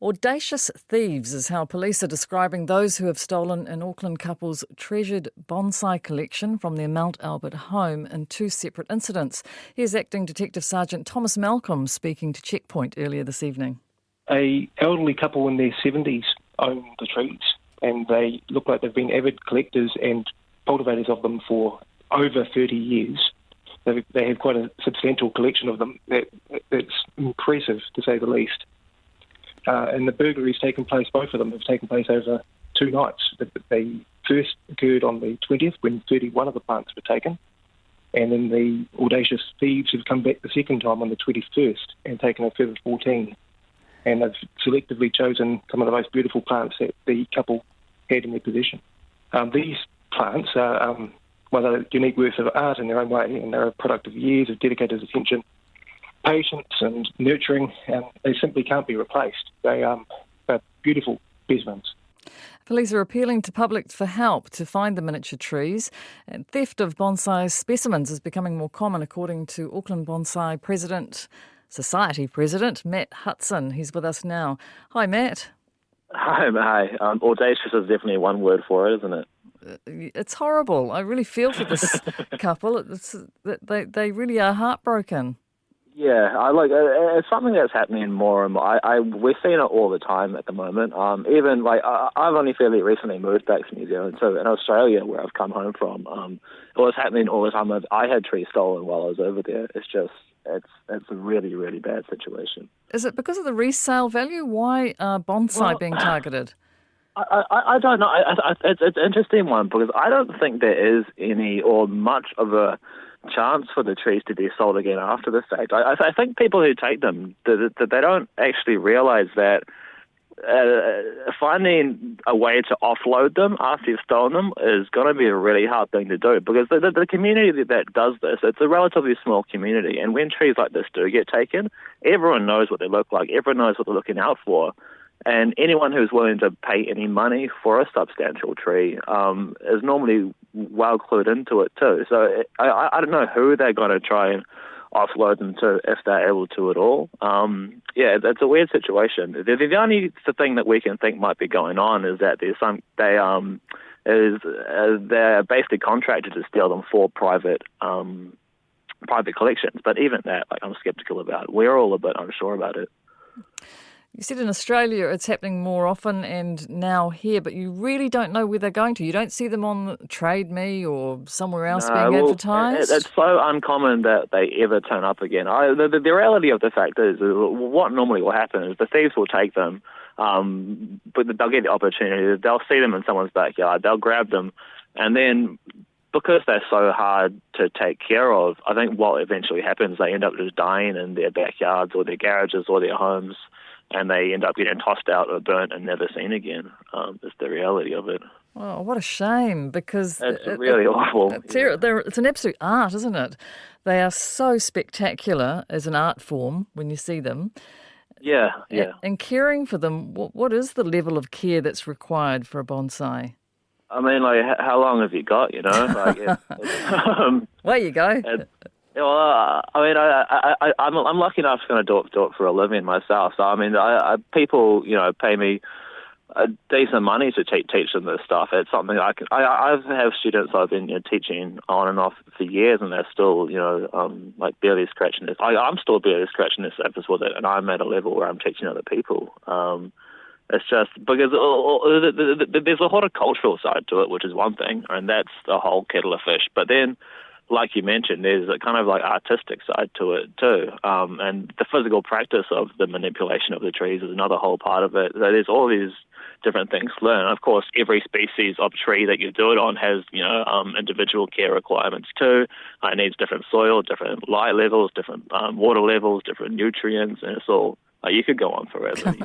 Audacious thieves is how police are describing those who have stolen an Auckland couple's treasured bonsai collection from their Mount Albert home in two separate incidents. Here's Acting Detective Sergeant Thomas Malcolm speaking to Checkpoint earlier this evening. An elderly couple in their 70s own the trees, and they look like they've been avid collectors and cultivators of them for over 30 years. They have quite a substantial collection of them. That's impressive, to say the least. And the burglaries both of them have taken place over 2 nights. They first occurred on the 20th when 31 of the plants were taken, and then the audacious thieves have come back the second time on the 21st and taken a further 14. And they've selectively chosen some of the most beautiful plants that the couple had in their possession. These plants are a unique works of art in their own way, and they're a product of years of dedicated attention, patience and nurturing, and they simply can't be replaced. They're beautiful specimens. Police are appealing to public for help to find the miniature trees. And theft of bonsai specimens is becoming more common, according to Auckland Bonsai Society President Matt Hudson. He's with us now. Hi, Matt. Hi. Audacious is definitely one word for it, isn't it? It's horrible. I really feel for this couple. They really are heartbroken. Yeah, it's something that's happening more and more. We're seeing it all the time at the moment. Even I've only fairly recently moved back to New Zealand, so in Australia, where I've come home from, it was happening all the time. I had trees stolen while I was over there. It's a really, really bad situation. Is it because of the resale value? Why are bonsai being targeted? I don't know. It's an interesting one because I don't think there is any or much of a chance for the trees to be sold again after the fact. I think people who take them, they don't actually realise that finding a way to offload them after you've stolen them is going to be a really hard thing to do, because the community that does this, it's a relatively small community, and when trees like this do get taken, everyone knows what they look like, everyone knows what they're looking out for, and anyone who's willing to pay any money for a substantial tree is normally well clued into it too. So I don't know who they're going to try and offload them to, if they're able to at all. It's a weird situation. The only thing that we can think might be going on is that they're basically contracted to steal them for private collections. But even that, I'm skeptical about. We're all a bit unsure about it. You said in Australia it's happening more often and now here, but you really don't know where they're going to. You don't see them on Trade Me or somewhere else being advertised? It's so uncommon that they ever turn up again. The reality of the fact is what normally will happen is the thieves will take them, but they'll get the opportunity. They'll see them in someone's backyard. They'll grab them, and then because they're so hard to take care of, I think what eventually happens, they end up just dying in their backyards or their garages or their homes, and they end up getting tossed out or burnt and never seen again. It's the reality of it. Oh, what a shame, because it's really awful. It's an absolute art, isn't it? They are so spectacular as an art form when you see them. Yeah. And caring for them, what is the level of care that's required for a bonsai? I mean, how long have you got, There you go. Well, I'm lucky enough to kind of do it for a living myself. So, I mean, people, pay me decent money to teach them this stuff. It's something I have students I've been teaching on and off for years, and they're still, barely scratching this. I'm still barely scratching the surface with it, and I'm at a level where I'm teaching other people. It's just because there's a horticultural side to it, which is one thing, and that's a whole kettle of fish. But then, like you mentioned, there's a kind of artistic side to it too, and the physical practice of the manipulation of the trees is another whole part of it. So there's all these different things to learn. Of course, every species of tree that you do it on has individual care requirements too. It needs different soil, different light levels, different water levels, different nutrients, and it's all. You could go on forever.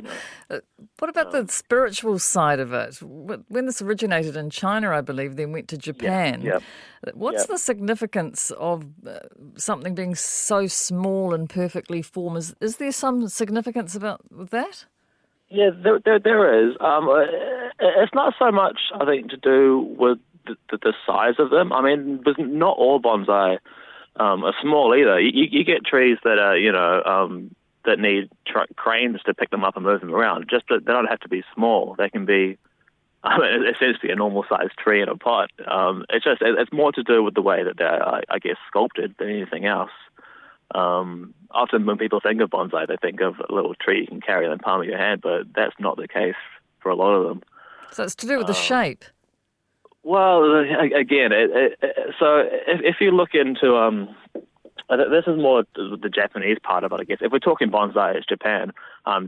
What about the spiritual side of it? When this originated in China, I believe, then went to Japan. Yeah. What's the significance of something being so small and perfectly formed? Is there some significance about that? Yeah, there is. It's not so much, I think, to do with the size of them. I mean, not all bonsai are small either. You get trees that are, that need cranes to pick them up and move them around. Just that they don't have to be small. They can be essentially a normal-sized tree in a pot. It's more to do with the way that they're, I guess, sculpted than anything else. Often when people think of bonsai, they think of a little tree you can carry in the palm of your hand, but that's not the case for a lot of them. So it's to do with the shape. Well, again, so if you look into this is more the Japanese part of it, I guess. If we're talking bonsai, it's Japan.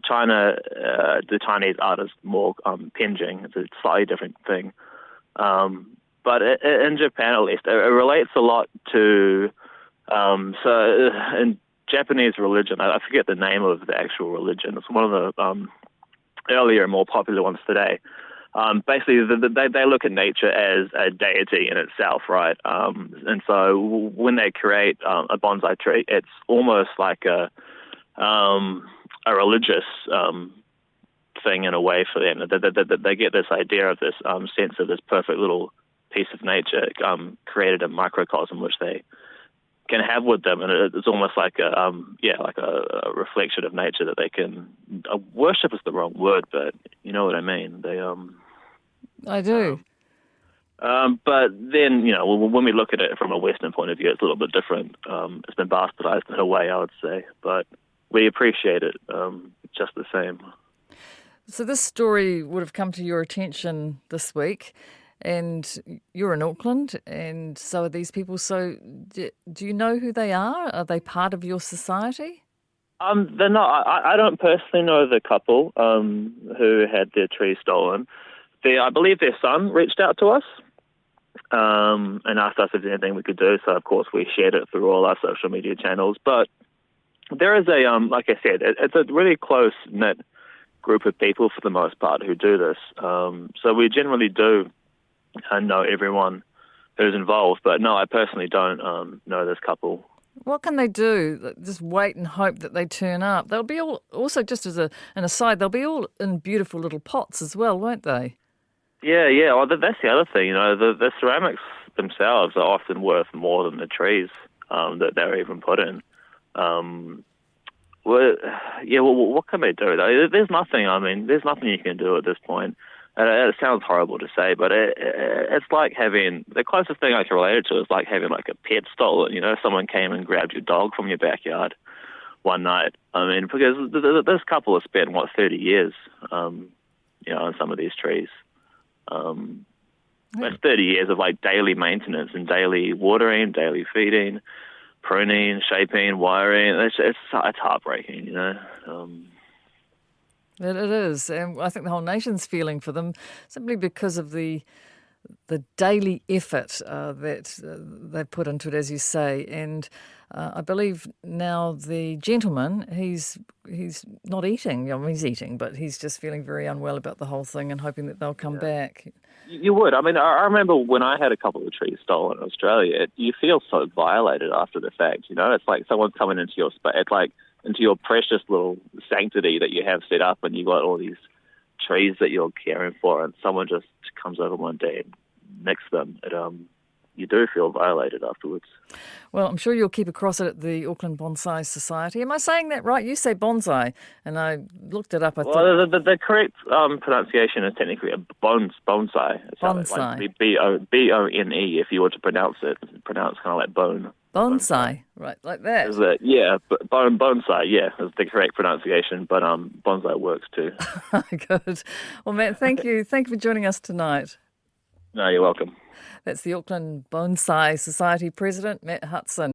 China, the Chinese art is more penjing. It's a slightly different thing. But in Japan, at least, it relates a lot to. So in Japanese religion, I forget the name of the actual religion. It's one of the earlier, more popular ones today. Basically, they look at nature as a deity in itself, right? And so when they create a bonsai tree, it's almost like a religious thing in a way for them. They get this idea of this sense of this perfect little piece of nature created in microcosm, which they can have with them, and it's almost like a reflection of nature that they can worship is the wrong word, but you know what I mean. I do. But then, when we look at it from a Western point of view, it's a little bit different. It's been bastardized in a way, I would say, but we appreciate it just the same. So this story would have come to your attention this week, and you're in Auckland, and so are these people. So do you know who they are? Are they part of your society? They're not. I don't personally know the couple who had their tree stolen. I believe their son reached out to us and asked us if there's anything we could do. So, of course, we shared it through all our social media channels. But there is like I said, it's a really close-knit group of people for the most part who do this. So we generally do know everyone who's involved. But, no, I personally don't know this couple. What can they do? Just wait and hope that they turn up. They'll be all, also, just as an aside, they'll be all in beautiful little pots as well, won't they? Yeah. Well, that's the other thing. The ceramics themselves are often worth more than the trees that they're even put in. What can they do? There's nothing. There's nothing you can do at this point. It sounds horrible to say, but it's like having, the closest thing I can relate it to is like having like a pet stolen. Someone came and grabbed your dog from your backyard one night. Because this couple has spent 30 years, on some of these trees. That's 30 years of like daily maintenance and daily watering, daily feeding, pruning, shaping, wiring. It's heartbreaking, It is, and I think the whole nation's feeling for them simply because of the daily effort that they put into it, as you say. And I believe now the gentleman, he's not eating. He's eating, but he's just feeling very unwell about the whole thing and hoping that they'll come back. You would. I remember when I had a couple of trees stolen in Australia, you feel so violated after the fact. It's like someone's coming into your space. It's like into your precious little sanctity that you have set up, and you got all these trees that you're caring for, and someone just comes over one day and nicks them. You do feel violated afterwards. Well, I'm sure you'll keep across it at the Auckland Bonsai Society. Am I saying that right? You say bonsai, and I looked it up. I thought the correct pronunciation is technically a bonsai. It's bonsai. Like B-O-N-E if you were to pronounce it. Pronounce kind of like bone. Bonsai, right, like that. Bonsai, is the correct pronunciation, but bonsai works too. Good. Well, Matt, thank you. Thank you for joining us tonight. No, you're welcome. That's the Auckland Bonsai Society President, Matt Hudson.